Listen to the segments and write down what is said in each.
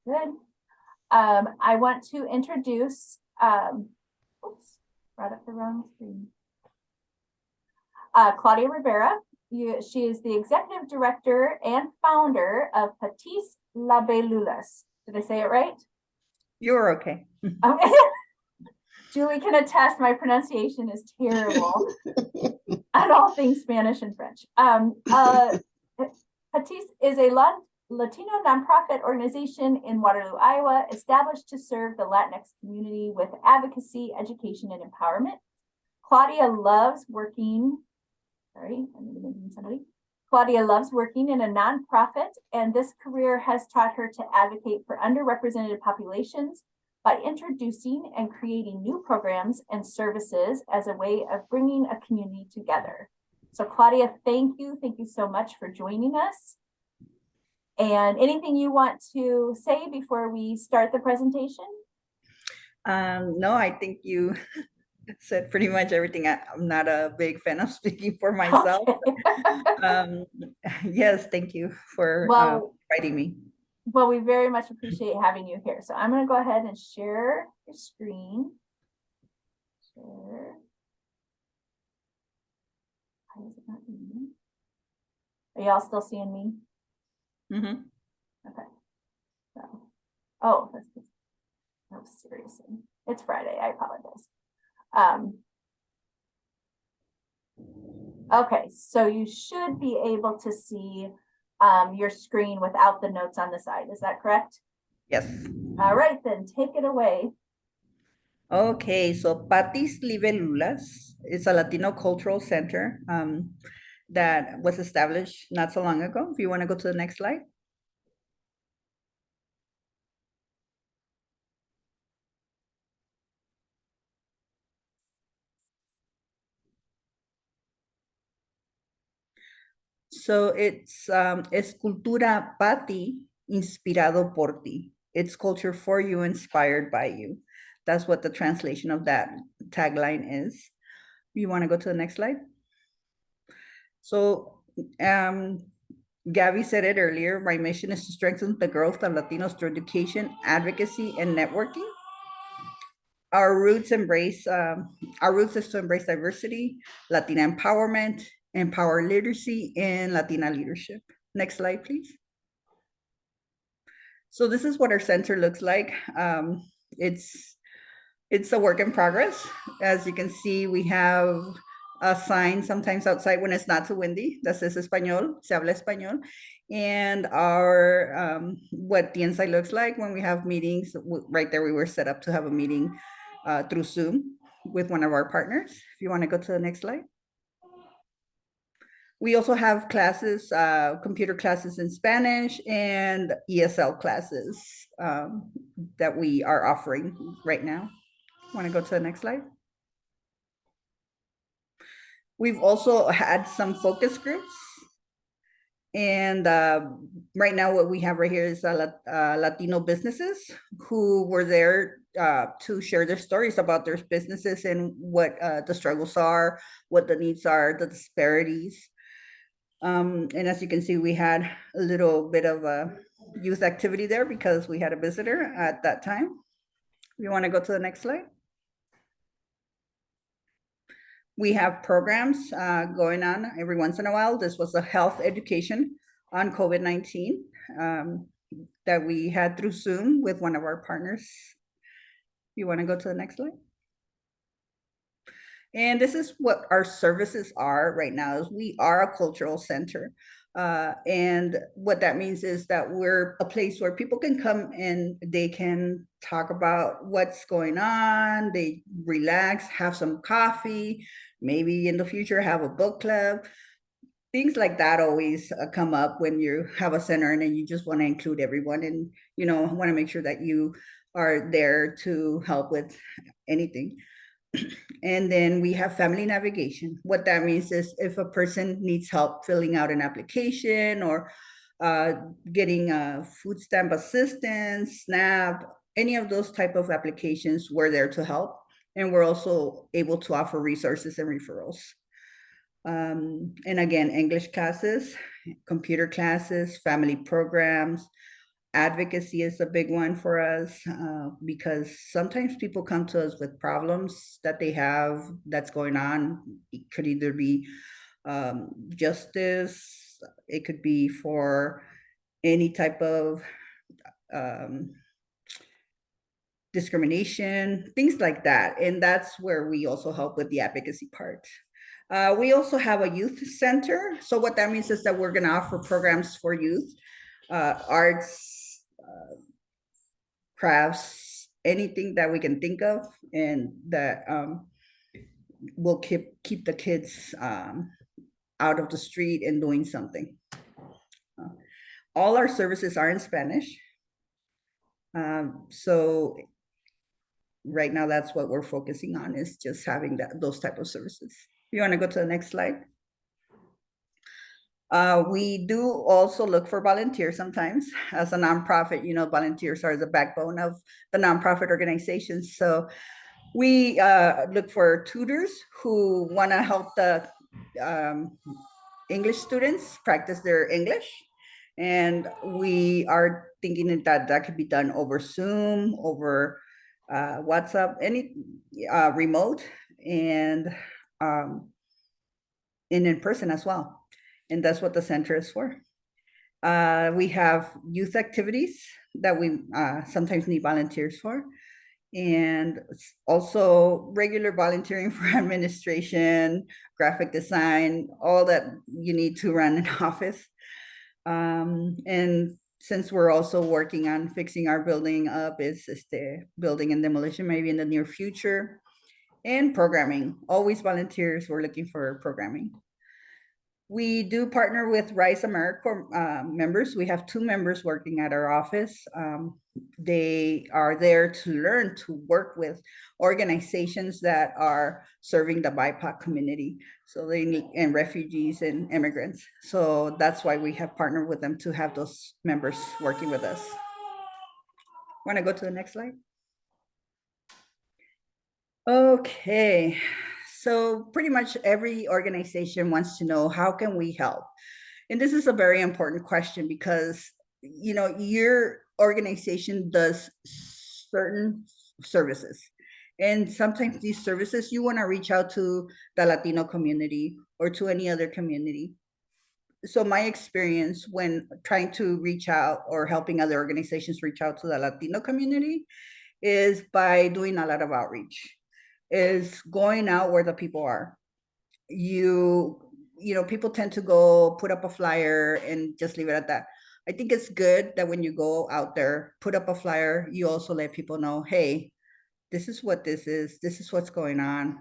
Good. I want to introduce, oops, brought up the wrong screen. Claudia Rivera. She is the executive director and founder of PaTi's Libelulas. Did I say it right? You're okay. Okay. Julie can attest my pronunciation is terrible on all things Spanish and French. PaTi's is a Latino nonprofit organization in Waterloo, Iowa, established to serve the Latinx community with advocacy, education, and empowerment. Claudia loves working, Claudia loves working in a nonprofit, and this career has taught her to advocate for underrepresented populations by introducing and creating new programs and services as a way of bringing a community together. So Claudia, thank you so much for joining us. And anything you want to say before we start the presentation? No, I think you said pretty much everything. I'm not a big fan of speaking for myself. Okay. Yes, thank you for inviting me. Well, we very much appreciate having you here. So I'm going to go ahead and share your screen. Share. Why is it not moving? Are y'all still seeing me? Mm-hmm. Okay. So, oh, no, seriously. It's Friday. I apologize. Okay, so you should be able to see your screen without the notes on the side. Is that correct? Yes. All right, then take it away. Okay, so PaTi's Libelulas is a Latino cultural center that was established not so long ago. If you want to go to the next slide. So it's cultura PaTi inspirado por ti. It's culture for you, inspired by you. That's what the translation of that tagline is. You want to go to the next slide? So Gabby said it earlier, my mission is to strengthen the growth of Latinos through education, advocacy, and networking. Our roots is to embrace diversity, Latina empowerment, empower literacy, and Latina leadership. Next slide, please. So this is what our center looks like. It's a work in progress. As you can see, we have a sign sometimes outside when it's not too windy that says Español, se habla español. And our what the inside looks like when we have meetings. Right there, we were set up to have a meeting through Zoom with one of our partners. If you want to go to the next slide. We also have classes, computer classes in Spanish and ESL classes that we are offering right now. Want to go to the next slide? We've also had some focus groups. And right now what we have right here is Latino businesses who were there to share their stories about their businesses and what the struggles are, what the needs are, the disparities. And as you can see, we had a little bit of a youth activity there because we had a visitor at that time. You want to go to the next slide? We have programs going on every once in a while. This was a health education on COVID-19 that we had through Zoom with one of our partners. You want to go to the next slide? And this is what our services are right now. Is we are a cultural center. And what that means is that we're a place where people can come and they can talk about what's going on, they relax, have some coffee, maybe in the future have a book club. Things like that always come up when you have a center and then you just want to include everyone and, you know, want to make sure that you are there to help with anything. And then we have family navigation. What that means is if a person needs help filling out an application or getting food stamp assistance, SNAP, any of those type of applications, we're there to help. And we're also able to offer resources and referrals. And again, English classes, computer classes, family programs, Advocacy is a big one for us because sometimes people come to us with problems that they have that's going on. It could either be justice, it could be for any type of um, discrimination, things like that. And that's where we also help with the advocacy part. We also have a youth center. So what that means is that we're going to offer programs for youth, arts, crafts, anything that we can think of, and that will keep the kids out of the street and doing something. All our services are in Spanish. So right now that's what we're focusing on, is just having those type of services. You want to go to the next slide? We do also look for volunteers sometimes. As a nonprofit, you know, volunteers are the backbone of the nonprofit organizations. So we look for tutors who want to help the English students practice their English. And we are thinking that that could be done over Zoom, over WhatsApp, any remote, and in person as well. And that's what the center is for. We have youth activities that we sometimes need volunteers for, and also regular volunteering for administration, graphic design, all that you need to run an office. And since we're also working on fixing our building up, is the building and demolition maybe in the near future, and programming, always volunteers. We're looking for programming. We do partner with Rise America members. We have 2 members working at our office. They are there to learn to work with organizations that are serving the BIPOC community. So they need, and refugees and immigrants. So that's why we have partnered with them, to have those members working with us. Want to go to the next slide? Okay, so pretty much every organization wants to know, how can we help? And this is a very important question because, you know, your organization does certain services. And sometimes these services, you want to reach out to the Latino community or to any other community. So my experience when trying to reach out or helping other organizations reach out to the Latino community is by doing a lot of outreach, is going out where the people are. You know, people tend to go put up a flyer and just leave it at that. I think it's good that when you go out there, put up a flyer, you also let people know, hey, this is what this is what's going on.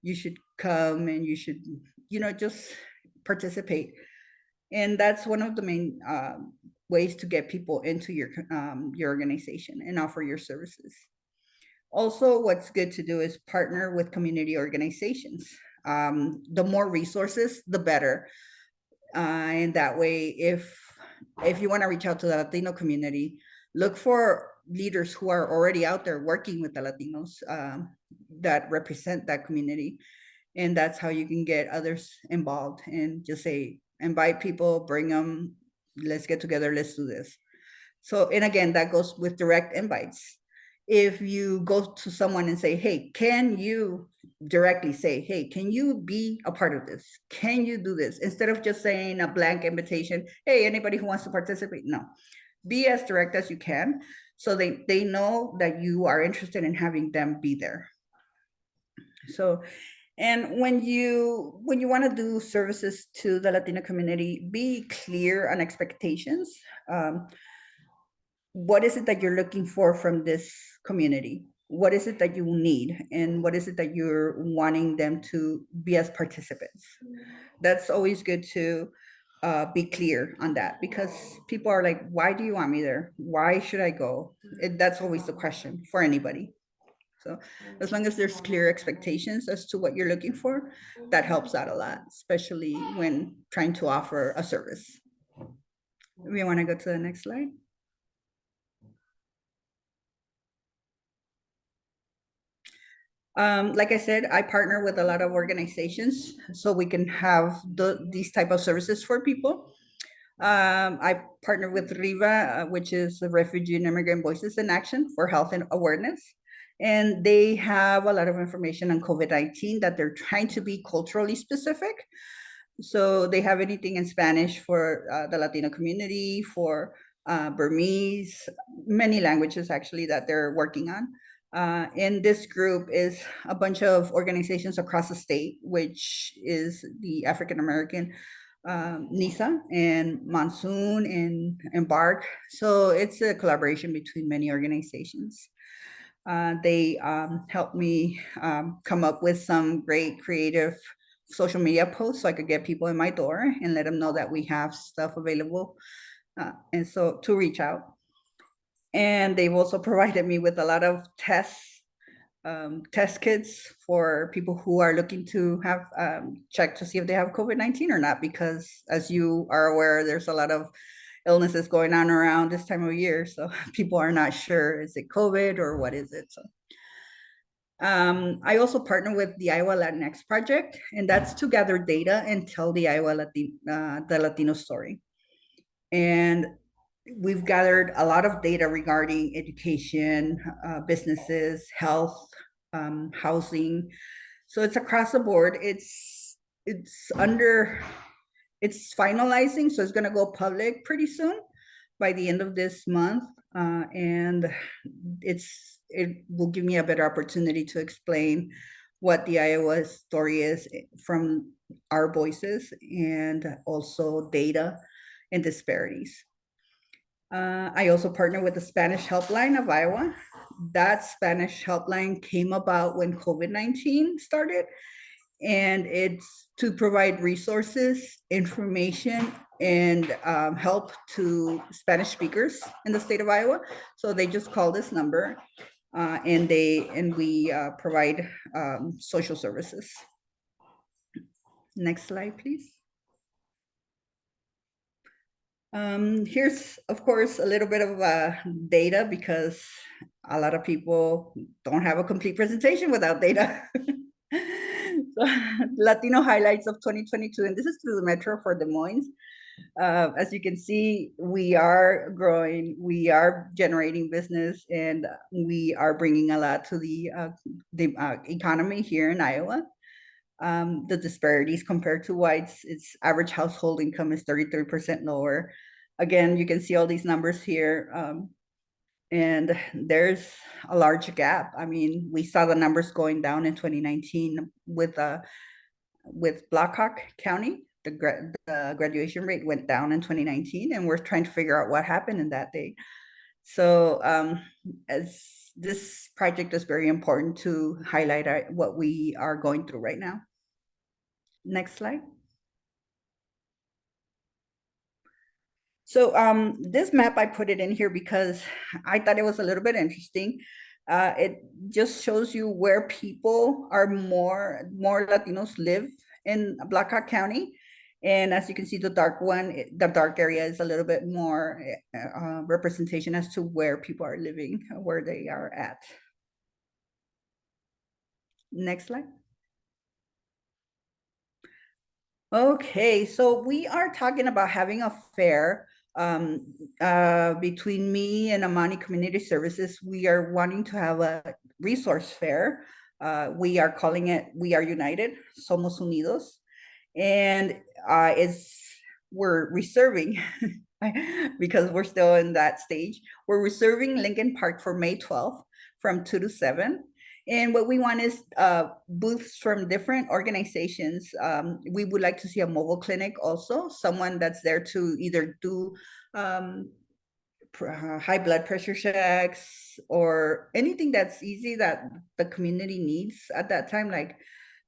You should come and you should, you know, just participate. And that's one of the main ways to get people into your organization and offer your services. Also, what's good to do is partner with community organizations. The more resources, the better. And that way, if you want to reach out to the Latino community, look for leaders who are already out there working with the Latinos that represent that community. And that's how you can get others involved, and just say, invite people, bring them, let's get together, let's do this. So, and again, that goes with direct invites. If you go to someone and say, hey, can you directly say, hey, can you be a part of this? Can you do this? Instead of just saying a blank invitation, hey, anybody who wants to participate. No, be as direct as you can, so they know that you are interested in having them be there. So, and when you want to do services to the Latino community, be clear on expectations. What is it that you're looking for from this community? What is it that you need? And what is it that you're wanting them to be as participants? That's always good to be clear on that, because people are like, why do you want me there? Why should I go? That's always the question for anybody. So as long as there's clear expectations as to what you're looking for, that helps out a lot, especially when trying to offer a service. We want to go to the next slide. Like I said, I partner with a lot of organizations so we can have these type of services for people. I partner with Rivera, which is the Refugee and Immigrant Voices in Action for Health and Awareness. And they have a lot of information on COVID-19 that they're trying to be culturally specific. So they have anything in Spanish for the Latino community, for Burmese, many languages actually that they're working on. And this group is a bunch of organizations across the state, which is the African American NISA and Monsoon and Embark. So it's a collaboration between many organizations. They helped me come up with some great creative social media posts so I could get people in my door and let them know that we have stuff available. And so to reach out. And they've also provided me with a lot of test kits for people who are looking to have checked to see if they have COVID-19 or not, because as you are aware, there's a lot of illnesses going on around this time of year. So people are not sure, is it COVID or what is it? So I also partner with the Iowa Latinx project, and that's to gather data and tell the the Latino story. And we've gathered a lot of data regarding education, businesses, health, housing. So it's across the board. It's finalizing, so it's going to go public pretty soon by the end of this month, and it will give me a better opportunity to explain what the Iowa story is from our voices, and also data and disparities. I also partner with the Spanish Helpline of Iowa. That Spanish helpline came about when COVID-19 started, and it's to provide resources, information, and help to Spanish speakers in the state of Iowa. So they just call this number, and we provide social services. Next slide, please. Here's, of course, a little bit of data, because a lot of people don't have a complete presentation without data. So, Latino highlights of 2022, and this is through the Metro for Des Moines. As you can see, we are growing, we are generating business, and we are bringing a lot to the economy here in Iowa. The disparities compared to whites, its average household income is 33% lower. Again, you can see all these numbers here, and there's a large gap. I mean, we saw the numbers going down in 2019 with Blackhawk County. The graduation rate went down in 2019, and we're trying to figure out what happened in that day. So as this project is very important to highlight what we are going through right now. Next slide. So this map, I put it in here because I thought it was a little bit interesting. It just shows you where people are more Latinos live in Blackhawk County. And as you can see, the dark area is a little bit more representation as to where people are living, where they are at. Next slide. Okay, so we are talking about having a fair between me and Amani Community Services. We are wanting to have a resource fair. We are calling it We Are United, Somos Unidos. And we're reserving, because we're still in that stage, we're reserving Lincoln Park for May 12th from 2 to 7. And what we want is booths from different organizations. We would like to see a mobile clinic also, someone that's there to either do high blood pressure checks or anything that's easy that the community needs at that time, like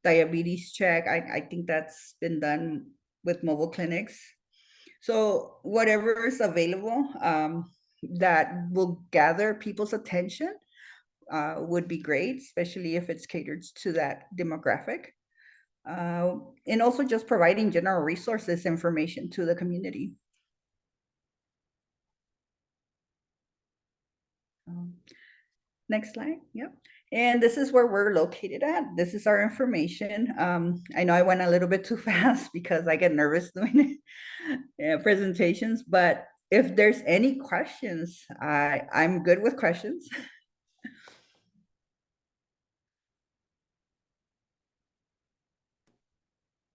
diabetes check. I think that's been done with mobile clinics. So whatever is available that will gather people's attention would be great, especially if it's catered to that demographic. And also just providing general resources information to the community. Next slide. Yep. And this is where we're located at. This is our information. I know I went a little bit too fast because I get nervous doing presentations, but if there's any questions, I'm good with questions.